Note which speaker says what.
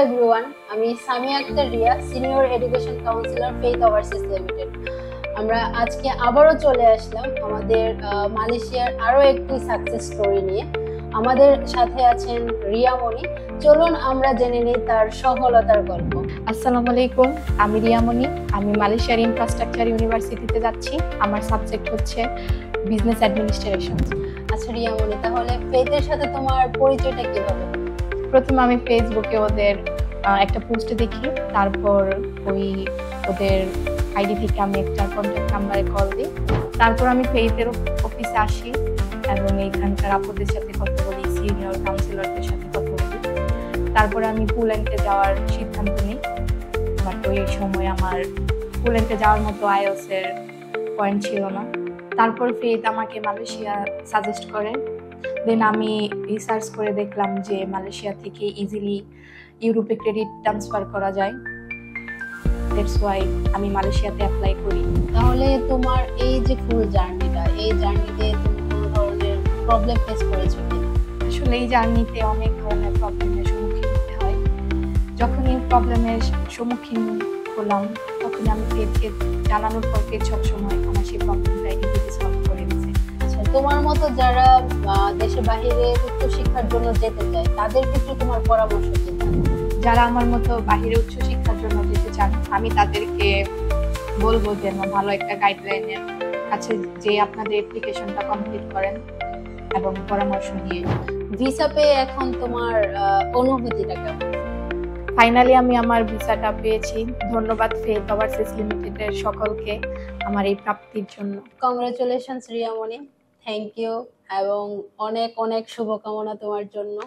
Speaker 1: Everyone, আমি Samia Akter Riya, senior education counsellor Faith Overseas Limited. আমরা আজকে আবারও চলে আসলাম আমাদের মালয়েশিয়ার আরো একটি সাকসেস স্টোরি নিয়ে। আমাদের সাথে আছেন রিয়া মনি। চলুন আমরা জেনে নিই তার সফলতার গল্প।
Speaker 2: আসসালামু আলাইকুম, আমি রিয়া মনি। আমি মালয়েশিয়ার ইনফ্রাস্ট্রাকচার ইউনিভার্সিটিতে যাচ্ছি। আমার সাবজেক্ট হচ্ছে বিজনেস অ্যাডমিনিস্ট্রেশন।
Speaker 1: আচ্ছা রিয়া মনি, তাহলে ফেইথের সাথে তোমার পরিচয়টা কিভাবে?
Speaker 2: প্রথমে আমি ফেসবুকে ওদের একটা পোস্ট দেখি, তারপর ওদের আইডি থেকে আমি একটা কন্ট্যাক্ট নাম্বারে কল দিই। তারপর আমি ফেইথের অফিসে আসি এবং এইখানকার আপুদের সাথে কথা বলি, সিনিয়র কাউন্সিলরদের সাথে কথা বলি। তারপরে আমি পোল্যান্ডে যাওয়ার সিদ্ধান্ত নিই, বাট ওই সময় আমার পোল্যান্ডে যাওয়ার মতো আইএলটিএস এর পয়েন্ট ছিল না। তারপর ফেইথ আমাকে মালয়েশিয়া সাজেস্ট করে। দেন আমি রিসার্চ করে দেখলাম যে মালয়েশিয়া থেকে ইজিলি ইউরোপে ক্রেডিট ট্রান্সফার করা যায়। দ্যাটস ওয়াই আমি মালয়েশিয়াতে অ্যাপ্লাই করি।
Speaker 1: তাহলে তোমার এই যে ফুল জার্নিটা, এই জার্নিতে তুমি কোনো ধরনের প্রবলেম ফেস করেছো কিনা?
Speaker 2: আসলে এই জার্নিতে অনেক ধরনের প্রবলেমের সম্মুখীন হতে হয়। যখন এই প্রবলেমের সম্মুখীন হলাম তখন আমি ফেইথকে জানানোর পর ফেইথ সবসময় আমার সেই প্রবলেমটা ইজিলি সলভ করে দিয়েছে।
Speaker 1: আচ্ছা, তোমার মতো যারা দেশের বাইরে উচ্চশিক্ষার জন্য যেতে চায় তাদের ক্ষেত্রে তোমার পরামর্শ কি?
Speaker 2: যারা আমার মতো বাইরে উচ্চশিক্ষার জন্য যেতে চান, আমি তাদেরকে বলবো যেন ভালো একটা গাইডলাইনের কাছে যে আপনাদের অ্যাপ্লিকেশনটা কমপ্লিট করেন এবং পরামর্শ নিয়ে।
Speaker 1: ভিসা পেয়ে এখন তোমার অনুভূতিটা কেমন?
Speaker 2: ফাইনালি আমি আমার ভিসাটা পেয়েছি। ধন্যবাদ ফেইথ ওভারসিজ লিমিটেডের সকলকে আমার এই প্রাপ্তির জন্য।
Speaker 1: Congratulations Riya Moni, thank you এবং অনেক অনেক শুভকামনা তোমার জন্য।